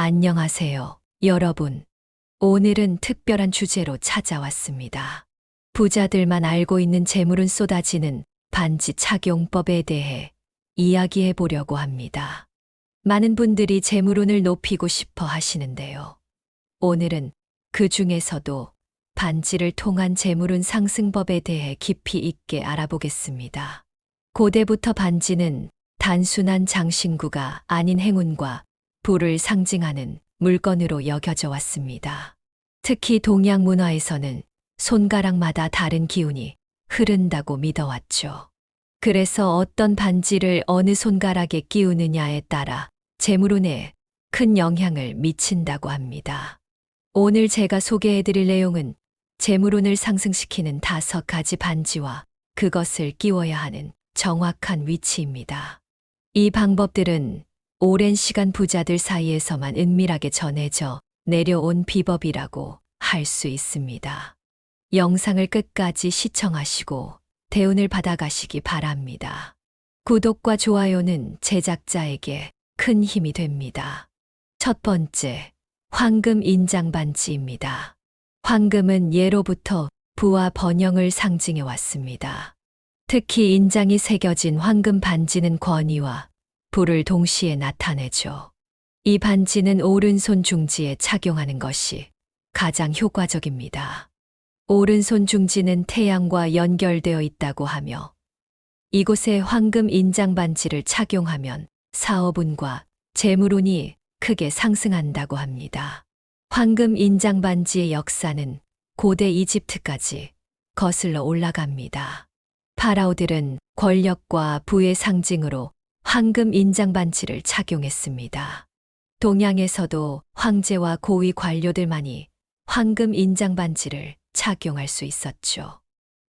안녕하세요, 여러분. 오늘은 특별한 주제로 찾아왔습니다. 부자들만 알고 있는 재물은 쏟아지는 반지 착용법에 대해 이야기해 보려고 합니다. 많은 분들이 재물운을 높이고 싶어 하시는데요. 오늘은 그 중에서도 반지를 통한 재물운 상승법에 대해 깊이 있게 알아보겠습니다. 고대부터 반지는 단순한 장신구가 아닌 행운과 부를 상징하는 물건으로 여겨져 왔습니다. 특히 동양 문화에서는 손가락마다 다른 기운이 흐른다고 믿어왔죠. 그래서 어떤 반지를 어느 손가락에 끼우느냐에 따라 재물운에 큰 영향을 미친다고 합니다. 오늘 제가 소개해드릴 내용은 재물운을 상승시키는 5가지 반지와 그것을 끼워야 하는 정확한 위치입니다. 이 방법들은 오랜 시간 부자들 사이에서만 은밀하게 전해져 내려온 비법이라고 할 수 있습니다. 영상을 끝까지 시청하시고 대운을 받아가시기 바랍니다. 구독과 좋아요는 제작자에게 큰 힘이 됩니다. 첫 번째, 황금 인장 반지입니다. 황금은 예로부터 부와 번영을 상징해 왔습니다. 특히 인장이 새겨진 황금 반지는 권위와 부를 동시에 나타내죠. 이 반지는 오른손 중지에 착용하는 것이 가장 효과적입니다. 오른손 중지는 태양과 연결되어 있다고 하며 이곳에 황금 인장 반지를 착용하면 사업운과 재물운이 크게 상승한다고 합니다. 황금 인장 반지의 역사는 고대 이집트까지 거슬러 올라갑니다. 파라오들은 권력과 부의 상징으로 황금 인장 반지를 착용했습니다. 동양에서도 황제와 고위 관료들만이 황금 인장 반지를 착용할 수 있었죠.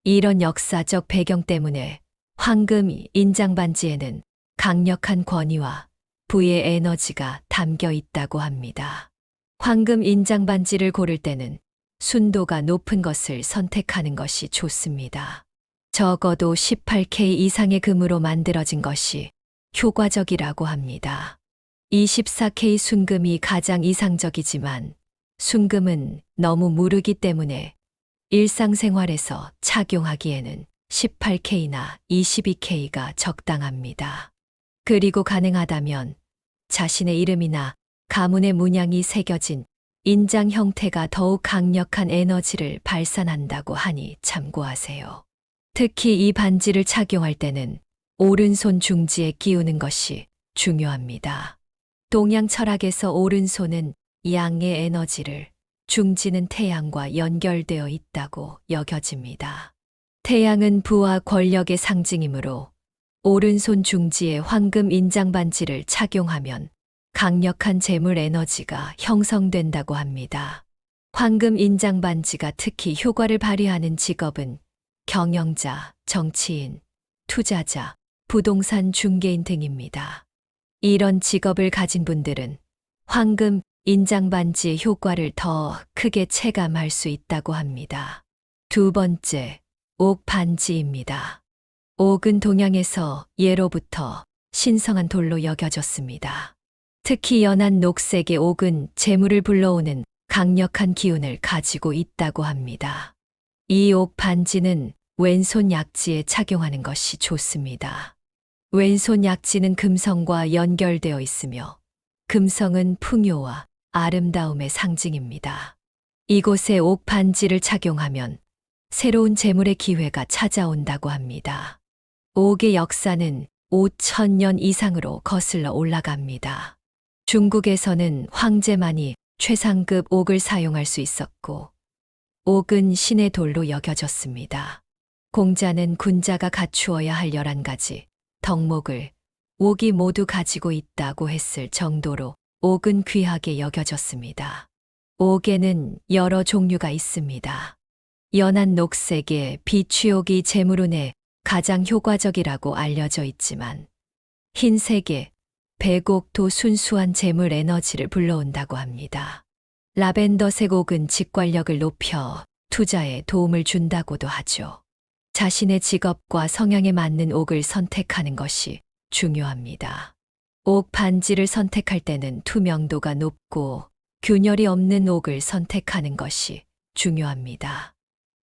이런 역사적 배경 때문에 황금 인장 반지에는 강력한 권위와 부의 에너지가 담겨 있다고 합니다. 황금 인장 반지를 고를 때는 순도가 높은 것을 선택하는 것이 좋습니다. 적어도 18K 이상의 금으로 만들어진 것이 효과적이라고 합니다. 24K 순금이 가장 이상적이지만 순금은 너무 무르기 때문에 일상생활에서 착용하기에는 18K나 22K가 적당합니다. 그리고 가능하다면 자신의 이름이나 가문의 문양이 새겨진 인장 형태가 더욱 강력한 에너지를 발산한다고 하니 참고하세요. 특히 이 반지를 착용할 때는 오른손 중지에 끼우는 것이 중요합니다. 동양 철학에서 오른손은 양의 에너지를, 중지는 태양과 연결되어 있다고 여겨집니다. 태양은 부와 권력의 상징이므로 오른손 중지에 황금 인장 반지를 착용하면 강력한 재물 에너지가 형성된다고 합니다. 황금 인장 반지가 특히 효과를 발휘하는 직업은 경영자, 정치인, 투자자, 부동산 중개인 등입니다. 이런 직업을 가진 분들은 황금 인장 반지의 효과를 더 크게 체감할 수 있다고 합니다. 두 번째, 옥 반지입니다. 옥은 동양에서 예로부터 신성한 돌로 여겨졌습니다. 특히 연한 녹색의 옥은 재물을 불러오는 강력한 기운을 가지고 있다고 합니다. 이 옥 반지는 왼손 약지에 착용하는 것이 좋습니다. 왼손 약지는 금성과 연결되어 있으며 금성은 풍요와 아름다움의 상징입니다. 이곳에 옥 반지를 착용하면 새로운 재물의 기회가 찾아온다고 합니다. 옥의 역사는 5,000년 이상으로 거슬러 올라갑니다. 중국에서는 황제만이 최상급 옥을 사용할 수 있었고, 옥은 신의 돌로 여겨졌습니다. 공자는 군자가 갖추어야 할 11가지 덕목을 옥이 모두 가지고 있다고 했을 정도로 옥은 귀하게 여겨졌습니다. 옥에는 여러 종류가 있습니다. 연한 녹색의 비취옥이 재물운에 가장 효과적이라고 알려져 있지만 흰색의 백옥도 순수한 재물 에너지를 불러온다고 합니다. 라벤더색 옥은 직관력을 높여 투자에 도움을 준다고도 하죠. 자신의 직업과 성향에 맞는 옥을 선택하는 것이 중요합니다. 옥 반지를 선택할 때는 투명도가 높고 균열이 없는 옥을 선택하는 것이 중요합니다.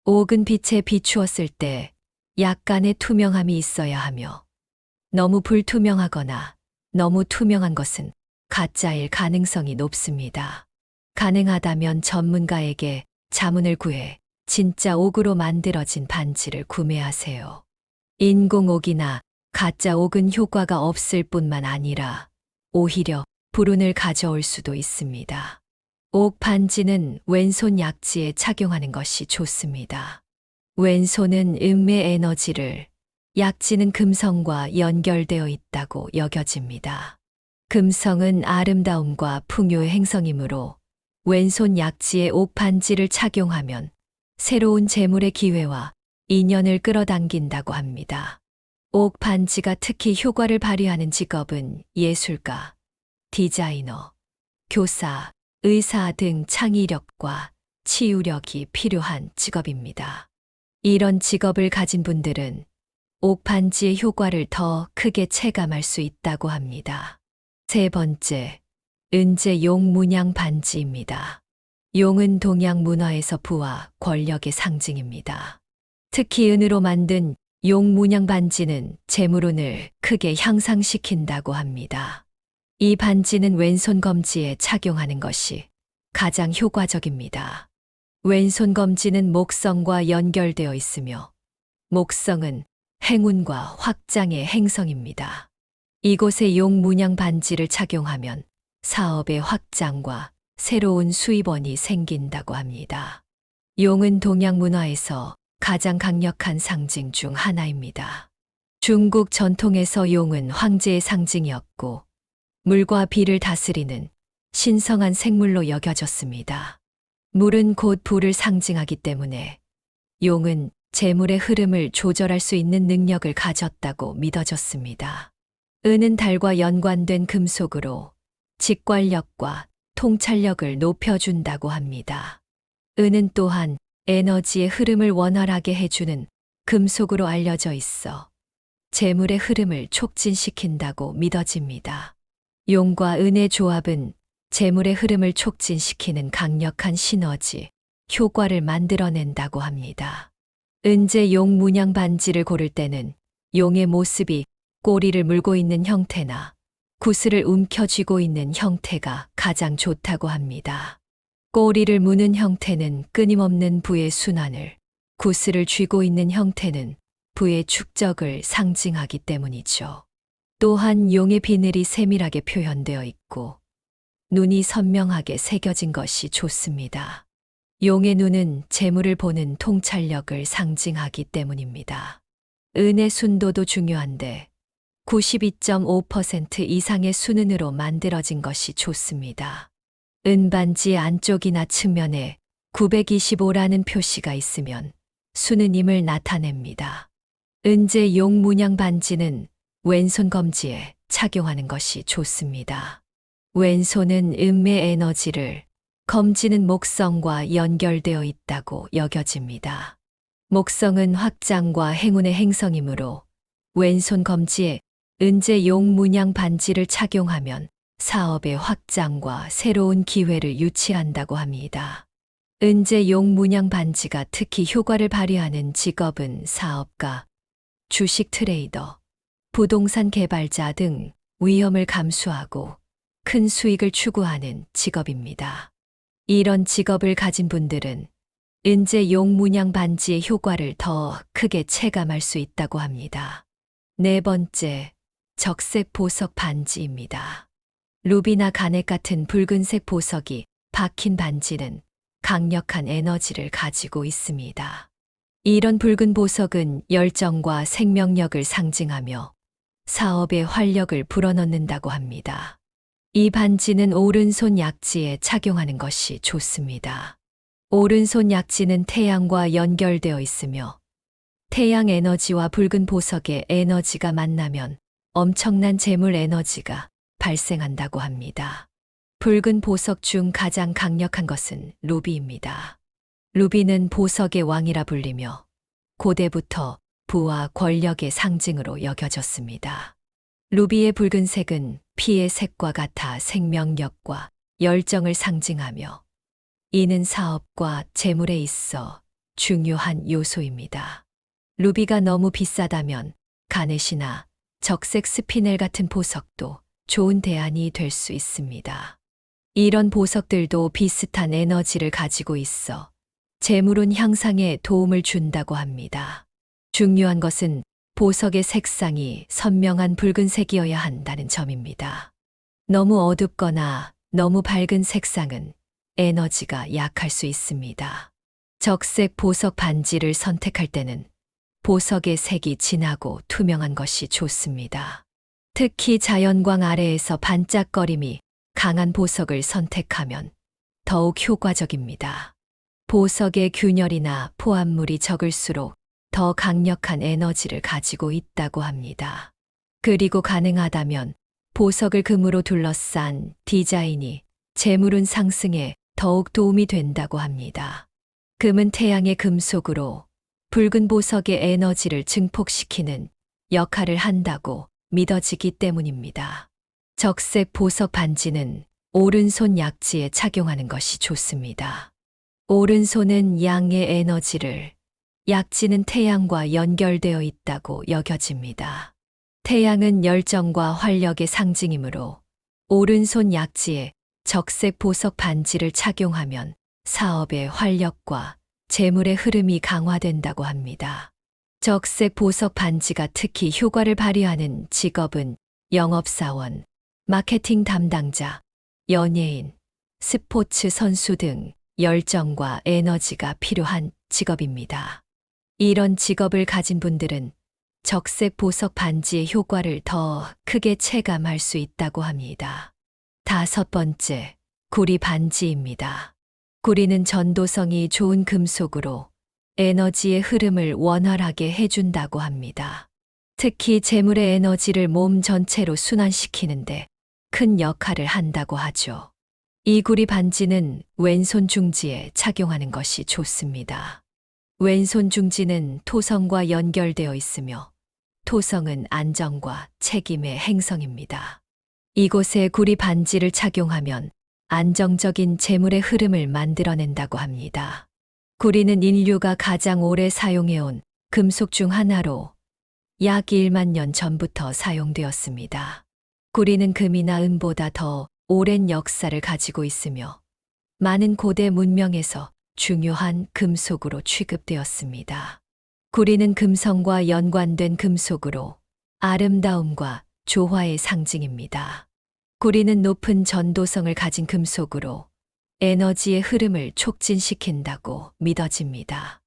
옥은 빛에 비추었을 때 약간의 투명함이 있어야 하며 너무 불투명하거나 너무 투명한 것은 가짜일 가능성이 높습니다. 가능하다면 전문가에게 자문을 구해 진짜 옥으로 만들어진 반지를 구매하세요. 인공옥이나 가짜 옥은 효과가 없을 뿐만 아니라 오히려 불운을 가져올 수도 있습니다. 옥 반지는 왼손 약지에 착용하는 것이 좋습니다. 왼손은 음의 에너지를, 약지는 금성과 연결되어 있다고 여겨집니다. 금성은 아름다움과 풍요의 행성이므로 왼손 약지에 옥 반지를 착용하면 새로운 재물의 기회와 인연을 끌어당긴다고 합니다. 옥 반지가 특히 효과를 발휘하는 직업은 예술가, 디자이너, 교사, 의사 등 창의력과 치유력이 필요한 직업입니다. 이런 직업을 가진 분들은 옥 반지의 효과를 더 크게 체감할 수 있다고 합니다. 세 번째, 은제 용 문양 반지입니다. 용은 동양 문화에서 부와 권력의 상징입니다. 특히 은으로 만든 용 문양 반지는 재물운을 크게 향상시킨다고 합니다. 이 반지는 왼손 검지에 착용하는 것이 가장 효과적입니다. 왼손 검지는 목성과 연결되어 있으며 목성은 행운과 확장의 행성입니다. 이곳에 용 문양 반지를 착용하면 사업의 확장과 새로운 수입원이 생긴다고 합니다. 용은 동양 문화에서 가장 강력한 상징 중 하나입니다. 중국 전통에서 용은 황제의 상징이었고 물과 비를 다스리는 신성한 생물로 여겨졌습니다. 물은 곧 불을 상징하기 때문에 용은 재물의 흐름을 조절할 수 있는 능력을 가졌다고 믿어졌습니다. 은은 달과 연관된 금속으로 직관력과 통찰력을 높여준다고 합니다. 은은 또한 에너지의 흐름을 원활하게 해주는 금속으로 알려져 있어 재물의 흐름을 촉진시킨다고 믿어집니다. 용과 은의 조합은 재물의 흐름을 촉진시키는 강력한 시너지, 효과를 만들어낸다고 합니다. 은제 용 문양 반지를 고를 때는 용의 모습이 꼬리를 물고 있는 형태나 구슬을 움켜쥐고 있는 형태가 가장 좋다고 합니다. 꼬리를 무는 형태는 끊임없는 부의 순환을, 구슬을 쥐고 있는 형태는 부의 축적을 상징하기 때문이죠. 또한 용의 비늘이 세밀하게 표현되어 있고 눈이 선명하게 새겨진 것이 좋습니다. 용의 눈은 재물을 보는 통찰력을 상징하기 때문입니다. 은의 순도도 중요한데 92.5% 이상의 순은으로 만들어진 것이 좋습니다. 은반지 안쪽이나 측면에 925라는 표시가 있으면 순은임을 나타냅니다. 은제 용 문양 반지는 왼손 검지에 착용하는 것이 좋습니다. 왼손은 음의 에너지를, 검지는 목성과 연결되어 있다고 여겨집니다. 목성은 확장과 행운의 행성이므로 왼손 검지에 은제 용 문양 반지를 착용하면 사업의 확장과 새로운 기회를 유치한다고 합니다. 은제 용 문양 반지가 특히 효과를 발휘하는 직업은 사업가, 주식 트레이더, 부동산 개발자 등 위험을 감수하고 큰 수익을 추구하는 직업입니다. 이런 직업을 가진 분들은 은제 용 문양 반지의 효과를 더 크게 체감할 수 있다고 합니다. 네 번째, 적색 보석 반지입니다. 루비나 가넷 같은 붉은색 보석이 박힌 반지는 강력한 에너지를 가지고 있습니다. 이런 붉은 보석은 열정과 생명력을 상징하며 사업의 활력을 불어넣는다고 합니다. 이 반지는 오른손 약지에 착용하는 것이 좋습니다. 오른손 약지는 태양과 연결되어 있으며 태양 에너지와 붉은 보석의 에너지가 만나면 엄청난 재물 에너지가 발생한다고 합니다. 붉은 보석 중 가장 강력한 것은 루비입니다. 루비는 보석의 왕이라 불리며 고대부터 부와 권력의 상징으로 여겨졌습니다. 루비의 붉은색은 피의 색과 같아 생명력과 열정을 상징하며 이는 사업과 재물에 있어 중요한 요소입니다. 루비가 너무 비싸다면 가넷이나 적색 스피넬 같은 보석도 좋은 대안이 될 수 있습니다. 이런 보석들도 비슷한 에너지를 가지고 있어 재물운 향상에 도움을 준다고 합니다. 중요한 것은 보석의 색상이 선명한 붉은색이어야 한다는 점입니다. 너무 어둡거나 너무 밝은 색상은 에너지가 약할 수 있습니다. 적색 보석 반지를 선택할 때는 보석의 색이 진하고 투명한 것이 좋습니다. 특히 자연광 아래에서 반짝거림이 강한 보석을 선택하면 더욱 효과적입니다. 보석의 균열이나 포함물이 적을수록 더 강력한 에너지를 가지고 있다고 합니다. 그리고 가능하다면 보석을 금으로 둘러싼 디자인이 재물운 상승에 더욱 도움이 된다고 합니다. 금은 태양의 금속으로 붉은 보석의 에너지를 증폭시키는 역할을 한다고 믿어지기 때문입니다. 적색 보석 반지는 오른손 약지에 착용하는 것이 좋습니다. 오른손은 양의 에너지를, 약지는 태양과 연결되어 있다고 여겨집니다. 태양은 열정과 활력의 상징이므로 오른손 약지에 적색 보석 반지를 착용하면 사업의 활력과 재물의 흐름이 강화된다고 합니다. 적색 보석 반지가 특히 효과를 발휘하는 직업은 영업사원, 마케팅 담당자, 연예인, 스포츠 선수 등 열정과 에너지가 필요한 직업입니다. 이런 직업을 가진 분들은 적색 보석 반지의 효과를 더 크게 체감할 수 있다고 합니다. 5번째, 구리 반지입니다. 구리는 전도성이 좋은 금속으로 에너지의 흐름을 원활하게 해준다고 합니다. 특히 재물의 에너지를 몸 전체로 순환시키는데 큰 역할을 한다고 하죠. 이 구리 반지는 왼손 중지에 착용하는 것이 좋습니다. 왼손 중지는 토성과 연결되어 있으며 토성은 안정과 책임의 행성입니다. 이곳에 구리 반지를 착용하면 안정적인 재물의 흐름을 만들어낸다고 합니다. 구리는 인류가 가장 오래 사용해온 금속 중 하나로 약 1만 년 전부터 사용되었습니다. 구리는 금이나 은보다 더 오랜 역사를 가지고 있으며 많은 고대 문명에서 중요한 금속으로 취급되었습니다. 구리는 금성과 연관된 금속으로 아름다움과 조화의 상징입니다. 구리는 높은 전도성을 가진 금속으로 에너지의 흐름을 촉진시킨다고 믿어집니다.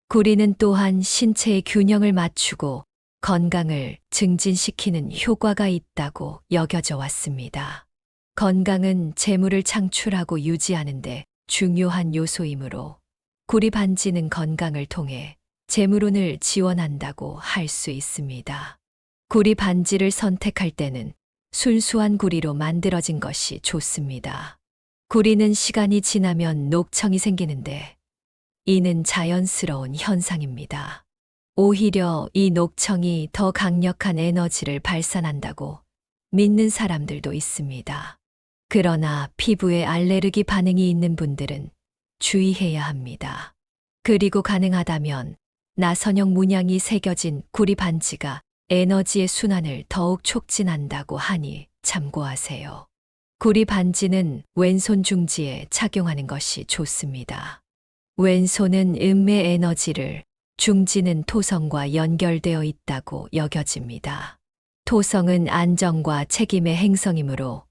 구리는 또한 신체의 균형을 맞추고 건강을 증진시키는 효과가 있다고 여겨져 왔습니다. 건강은 재물을 창출하고 유지하는데 중요한 요소이므로 구리 반지는 건강을 통해 재물운을 지원한다고 할 수 있습니다. 구리 반지를 선택할 때는 순수한 구리로 만들어진 것이 좋습니다. 구리는 시간이 지나면 녹청이 생기는데 이는 자연스러운 현상입니다. 오히려 이 녹청이 더 강력한 에너지를 발산한다고 믿는 사람들도 있습니다. 그러나 피부에 알레르기 반응이 있는 분들은 주의해야 합니다. 그리고 가능하다면 나선형 문양이 새겨진 구리 반지가 에너지의 순환을 더욱 촉진한다고 하니 참고하세요. 구리 반지는 왼손 중지에 착용하는 것이 좋습니다. 왼손은 음의 에너지를, 중지는 토성과 연결되어 있다고 여겨집니다. 토성은 안정과 책임의 행성이므로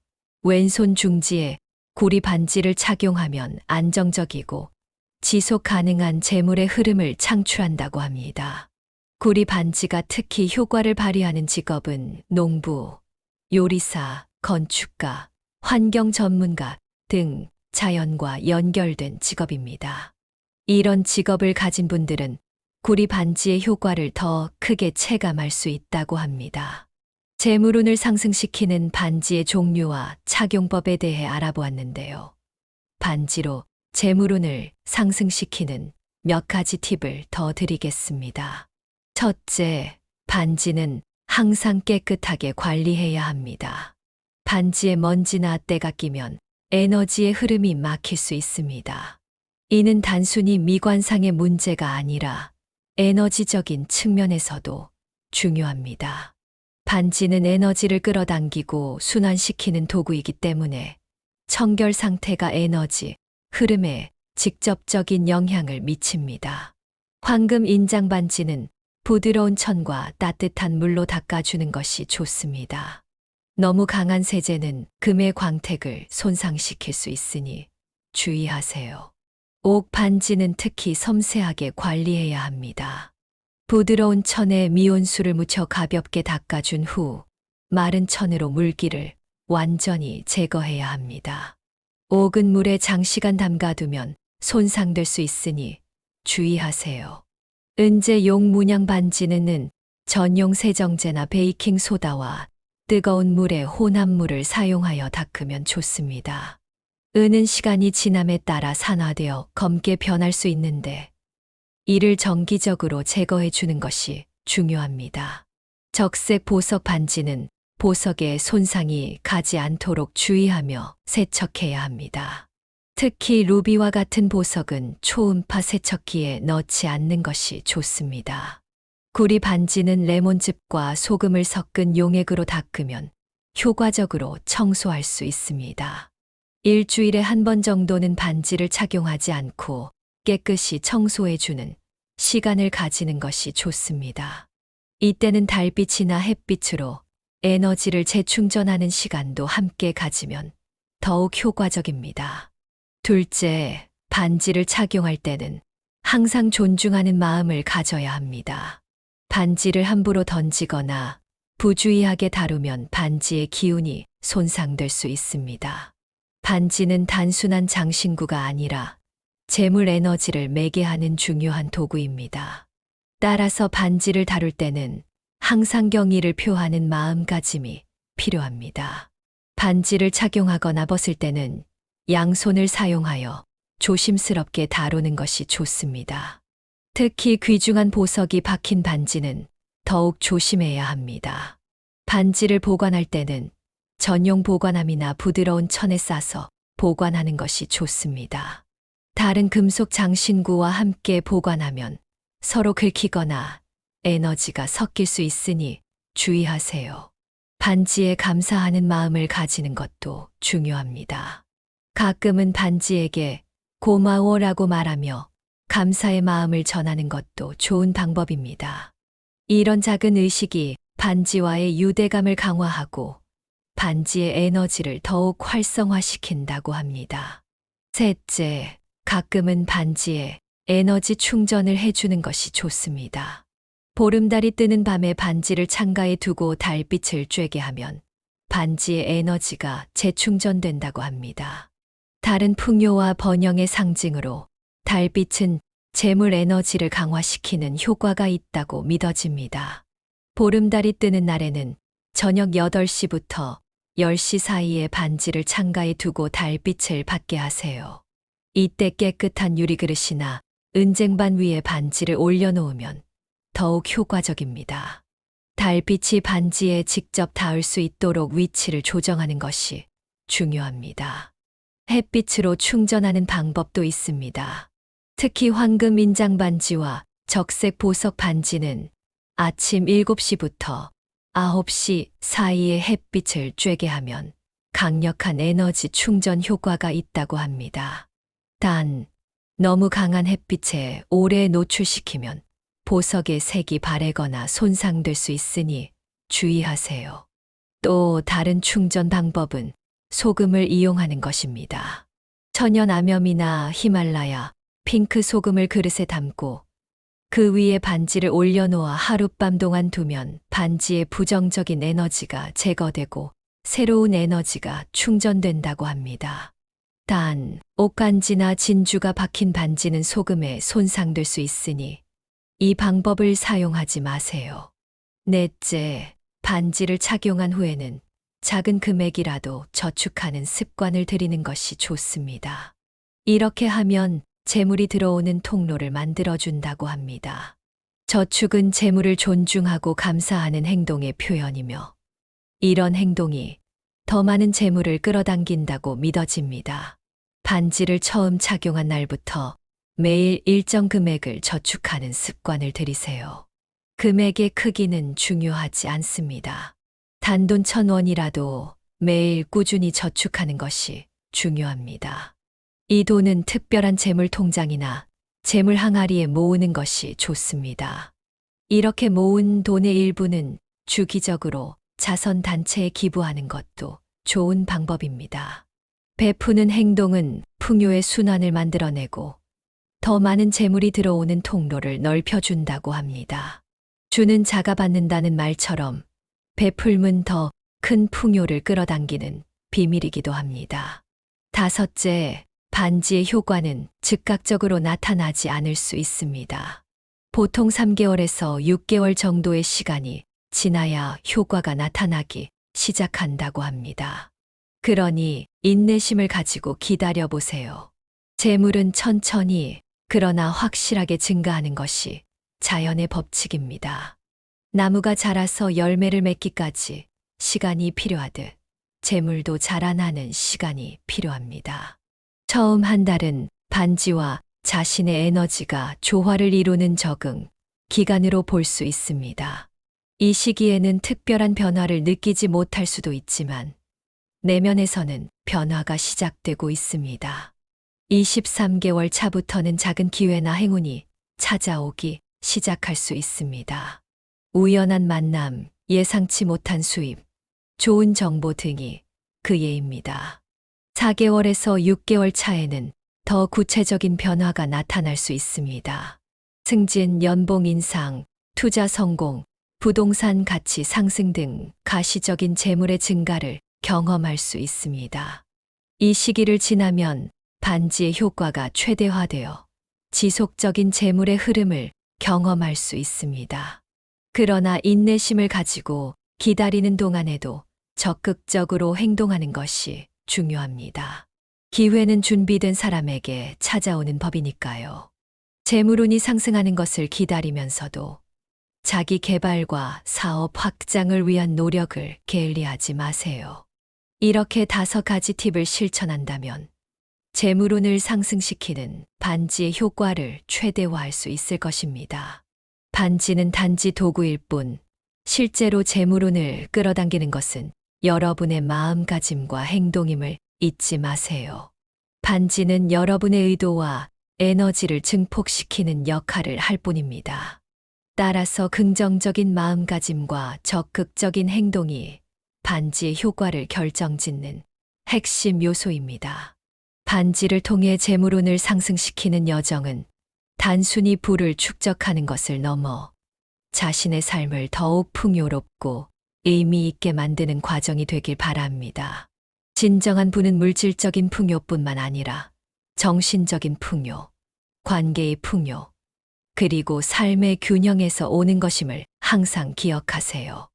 왼손 중지에 구리 반지를 착용하면 안정적이고 지속 가능한 재물의 흐름을 창출한다고 합니다. 구리 반지가 특히 효과를 발휘하는 직업은 농부, 요리사, 건축가, 환경 전문가 등 자연과 연결된 직업입니다. 이런 직업을 가진 분들은 구리 반지의 효과를 더 크게 체감할 수 있다고 합니다. 재물운을 상승시키는 반지의 종류와 착용법에 대해 알아보았는데요. 반지로 재물운을 상승시키는 몇 가지 팁을 더 드리겠습니다. 첫째, 반지는 항상 깨끗하게 관리해야 합니다. 반지에 먼지나 때가 끼면 에너지의 흐름이 막힐 수 있습니다. 이는 단순히 미관상의 문제가 아니라 에너지적인 측면에서도 중요합니다. 반지는 에너지를 끌어당기고 순환시키는 도구이기 때문에 청결 상태가 에너지 흐름에 직접적인 영향을 미칩니다. 황금 인장 반지는 부드러운 천과 따뜻한 물로 닦아주는 것이 좋습니다. 너무 강한 세제는 금의 광택을 손상시킬 수 있으니 주의하세요. 옥 반지는 특히 섬세하게 관리해야 합니다. 부드러운 천에 미온수를 묻혀 가볍게 닦아준 후 마른 천으로 물기를 완전히 제거해야 합니다. 옥은 물에 장시간 담가두면 손상될 수 있으니 주의하세요. 은제 용 문양 반지는 전용 세정제나 베이킹 소다와 뜨거운 물에 혼합물을 사용하여 닦으면 좋습니다. 은은 시간이 지남에 따라 산화되어 검게 변할 수 있는데 이를 정기적으로 제거해 주는 것이 중요합니다. 적색 보석 반지는 보석에 손상이 가지 않도록 주의하며 세척해야 합니다. 특히 루비와 같은 보석은 초음파 세척기에 넣지 않는 것이 좋습니다. 구리 반지는 레몬즙과 소금을 섞은 용액으로 닦으면 효과적으로 청소할 수 있습니다. 일주일에 한 번 정도는 반지를 착용하지 않고 깨끗이 청소해주는 시간을 가지는 것이 좋습니다. 이때는 달빛이나 햇빛으로 에너지를 재충전하는 시간도 함께 가지면 더욱 효과적입니다. 둘째, 반지를 착용할 때는 항상 존중하는 마음을 가져야 합니다. 반지를 함부로 던지거나 부주의하게 다루면 반지의 기운이 손상될 수 있습니다. 반지는 단순한 장신구가 아니라 재물 에너지를 매개하는 중요한 도구입니다. 따라서 반지를 다룰 때는 항상 경의를 표하는 마음가짐이 필요합니다. 반지를 착용하거나 벗을 때는 양손을 사용하여 조심스럽게 다루는 것이 좋습니다. 특히 귀중한 보석이 박힌 반지는 더욱 조심해야 합니다. 반지를 보관할 때는 전용 보관함이나 부드러운 천에 싸서 보관하는 것이 좋습니다. 다른 금속 장신구와 함께 보관하면 서로 긁히거나 에너지가 섞일 수 있으니 주의하세요. 반지에 감사하는 마음을 가지는 것도 중요합니다. 가끔은 반지에게 고마워라고 말하며 감사의 마음을 전하는 것도 좋은 방법입니다. 이런 작은 의식이 반지와의 유대감을 강화하고 반지의 에너지를 더욱 활성화시킨다고 합니다. 셋째, 가끔은 반지에 에너지 충전을 해주는 것이 좋습니다. 보름달이 뜨는 밤에 반지를 창가에 두고 달빛을 쬐게 하면 반지의 에너지가 재충전된다고 합니다. 달은 풍요와 번영의 상징으로 달빛은 재물 에너지를 강화시키는 효과가 있다고 믿어집니다. 보름달이 뜨는 날에는 저녁 8시부터 10시 사이에 반지를 창가에 두고 달빛을 받게 하세요. 이때 깨끗한 유리그릇이나 은쟁반 위에 반지를 올려놓으면 더욱 효과적입니다. 달빛이 반지에 직접 닿을 수 있도록 위치를 조정하는 것이 중요합니다. 햇빛으로 충전하는 방법도 있습니다. 특히 황금 인장 반지와 적색 보석 반지는 아침 7시부터 9시 사이에 햇빛을 쬐게 하면 강력한 에너지 충전 효과가 있다고 합니다. 단, 너무 강한 햇빛에 오래 노출시키면 보석의 색이 바래거나 손상될 수 있으니 주의하세요. 또 다른 충전 방법은 소금을 이용하는 것입니다. 천연 암염이나 히말라야, 핑크 소금을 그릇에 담고 그 위에 반지를 올려놓아 하룻밤 동안 두면 반지의 부정적인 에너지가 제거되고 새로운 에너지가 충전된다고 합니다. 단, 옥간지나 진주가 박힌 반지는 소금에 손상될 수 있으니 이 방법을 사용하지 마세요. 넷째, 반지를 착용한 후에는 작은 금액이라도 저축하는 습관을 들이는 것이 좋습니다. 이렇게 하면 재물이 들어오는 통로를 만들어준다고 합니다. 저축은 재물을 존중하고 감사하는 행동의 표현이며 이런 행동이 더 많은 재물을 끌어당긴다고 믿어집니다. 반지를 처음 착용한 날부터 매일 일정 금액을 저축하는 습관을 들이세요. 금액의 크기는 중요하지 않습니다. 단돈 1,000원이라도 매일 꾸준히 저축하는 것이 중요합니다. 이 돈은 특별한 재물 통장이나 재물 항아리에 모으는 것이 좋습니다. 이렇게 모은 돈의 일부는 주기적으로 자선단체에 기부하는 것도 좋은 방법입니다. 베푸는 행동은 풍요의 순환을 만들어내고 더 많은 재물이 들어오는 통로를 넓혀준다고 합니다. 주는 자가 받는다는 말처럼 베풀면 더 큰 풍요를 끌어당기는 비밀이기도 합니다. 다섯째, 반지의 효과는 즉각적으로 나타나지 않을 수 있습니다. 보통 3개월에서 6개월 정도의 시간이 지나야 효과가 나타나기 시작한다고 합니다. 그러니 인내심을 가지고 기다려 보세요. 재물은 천천히 그러나 확실하게 증가하는 것이 자연의 법칙입니다. 나무가 자라서 열매를 맺기까지 시간이 필요하듯 재물도 자라나는 시간이 필요합니다. 처음 한 달은 반지와 자신의 에너지가 조화를 이루는 적응 기간으로 볼 수 있습니다. 이 시기에는 특별한 변화를 느끼지 못할 수도 있지만 내면에서는 변화가 시작되고 있습니다. 23개월 차부터는 작은 기회나 행운이 찾아오기 시작할 수 있습니다. 우연한 만남, 예상치 못한 수입, 좋은 정보 등이 그 예입니다. 4개월에서 6개월 차에는 더 구체적인 변화가 나타날 수 있습니다. 승진, 연봉 인상, 투자 성공, 부동산 가치 상승 등 가시적인 재물의 증가를 경험할 수 있습니다. 이 시기를 지나면 반지의 효과가 최대화되어 지속적인 재물의 흐름을 경험할 수 있습니다. 그러나 인내심을 가지고 기다리는 동안에도 적극적으로 행동하는 것이 중요합니다. 기회는 준비된 사람에게 찾아오는 법이니까요. 재물운이 상승하는 것을 기다리면서도 자기 개발과 사업 확장을 위한 노력을 게을리하지 마세요. 이렇게 5가지 팁을 실천한다면 재물운을 상승시키는 반지의 효과를 최대화할 수 있을 것입니다. 반지는 단지 도구일 뿐 실제로 재물운을 끌어당기는 것은 여러분의 마음가짐과 행동임을 잊지 마세요. 반지는 여러분의 의도와 에너지를 증폭시키는 역할을 할 뿐입니다. 따라서 긍정적인 마음가짐과 적극적인 행동이 반지의 효과를 결정짓는 핵심 요소입니다. 반지를 통해 재물운을 상승시키는 여정은 단순히 부를 축적하는 것을 넘어 자신의 삶을 더욱 풍요롭고 의미 있게 만드는 과정이 되길 바랍니다. 진정한 부는 물질적인 풍요뿐만 아니라 정신적인 풍요, 관계의 풍요, 그리고 삶의 균형에서 오는 것임을 항상 기억하세요.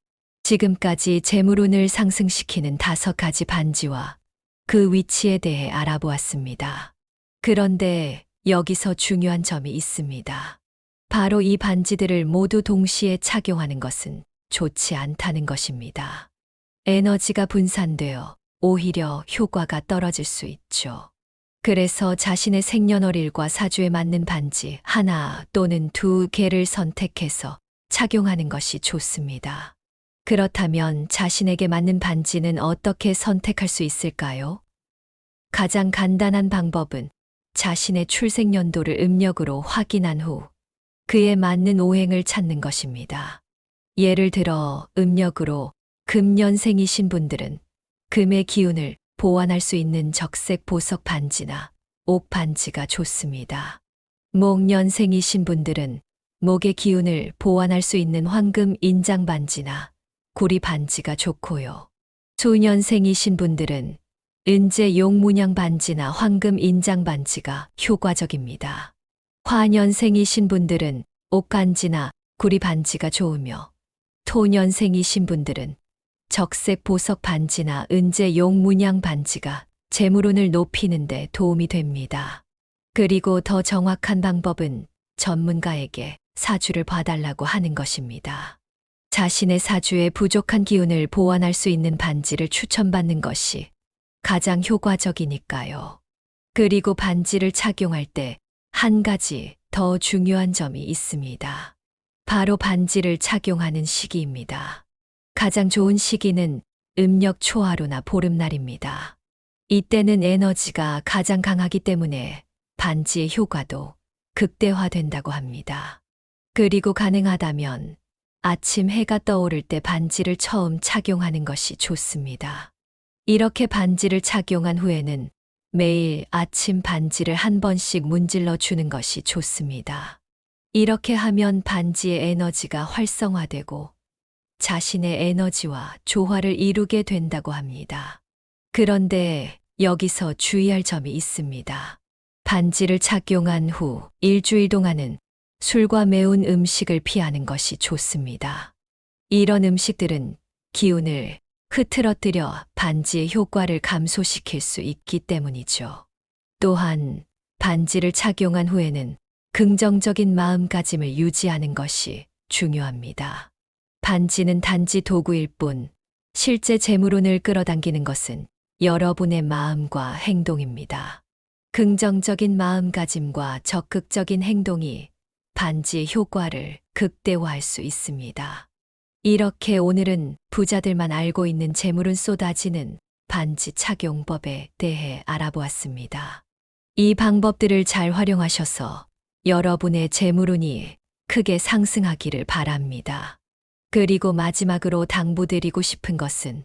지금까지 재물운을 상승시키는 5가지 반지와 그 위치에 대해 알아보았습니다. 그런데 여기서 중요한 점이 있습니다. 바로 이 반지들을 모두 동시에 착용하는 것은 좋지 않다는 것입니다. 에너지가 분산되어 오히려 효과가 떨어질 수 있죠. 그래서 자신의 생년월일과 사주에 맞는 반지 하나 또는 2개를 선택해서 착용하는 것이 좋습니다. 그렇다면 자신에게 맞는 반지는 어떻게 선택할 수 있을까요? 가장 간단한 방법은 자신의 출생연도를 음력으로 확인한 후 그에 맞는 오행을 찾는 것입니다. 예를 들어 음력으로 금년생이신 분들은 금의 기운을 보완할 수 있는 적색 보석 반지나 옥 반지가 좋습니다. 목년생이신 분들은 목의 기운을 보완할 수 있는 황금 인장 반지나 구리 반지가 좋고요. 수년생이신 분들은 은재 용문양 반지나 황금 인장 반지가 효과적입니다. 화년생이신 분들은 옥 반지나 구리 반지가 좋으며 토년생이신 분들은 적색 보석 반지나 은재 용문양 반지가 재물운을 높이는 데 도움이 됩니다. 그리고 더 정확한 방법은 전문가에게 사주를 봐달라고 하는 것입니다. 자신의 사주에 부족한 기운을 보완할 수 있는 반지를 추천받는 것이 가장 효과적이니까요. 그리고 반지를 착용할 때 한 가지 더 중요한 점이 있습니다. 바로 반지를 착용하는 시기입니다. 가장 좋은 시기는 음력 초하루나 보름날입니다. 이때는 에너지가 가장 강하기 때문에 반지의 효과도 극대화된다고 합니다. 그리고 가능하다면 아침 해가 떠오를 때 반지를 처음 착용하는 것이 좋습니다. 이렇게 반지를 착용한 후에는 매일 아침 반지를 한 번씩 문질러 주는 것이 좋습니다. 이렇게 하면 반지의 에너지가 활성화되고 자신의 에너지와 조화를 이루게 된다고 합니다. 그런데 여기서 주의할 점이 있습니다. 반지를 착용한 후 일주일 동안은 술과 매운 음식을 피하는 것이 좋습니다. 이런 음식들은 기운을 흐트러뜨려 반지의 효과를 감소시킬 수 있기 때문이죠. 또한 반지를 착용한 후에는 긍정적인 마음가짐을 유지하는 것이 중요합니다. 반지는 단지 도구일 뿐 실제 재물운을 끌어당기는 것은 여러분의 마음과 행동입니다. 긍정적인 마음가짐과 적극적인 행동이 반지의 효과를 극대화할 수 있습니다. 이렇게 오늘은 부자들만 알고 있는 재물운 쏟아지는 반지 착용법에 대해 알아보았습니다. 이 방법들을 잘 활용하셔서 여러분의 재물운이 크게 상승하기를 바랍니다. 그리고 마지막으로 당부드리고 싶은 것은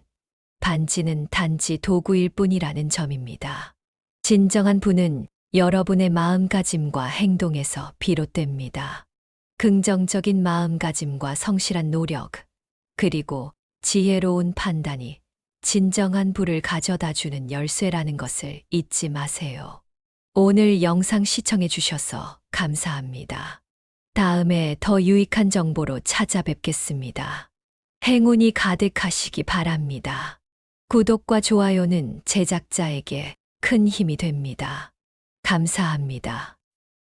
반지는 단지 도구일 뿐이라는 점입니다. 진정한 부는 여러분의 마음가짐과 행동에서 비롯됩니다. 긍정적인 마음가짐과 성실한 노력, 그리고 지혜로운 판단이 진정한 부를 가져다 주는 열쇠라는 것을 잊지 마세요. 오늘 영상 시청해 주셔서 감사합니다. 다음에 더 유익한 정보로 찾아뵙겠습니다. 행운이 가득하시기 바랍니다. 구독과 좋아요는 제작자에게 큰 힘이 됩니다. 감사합니다.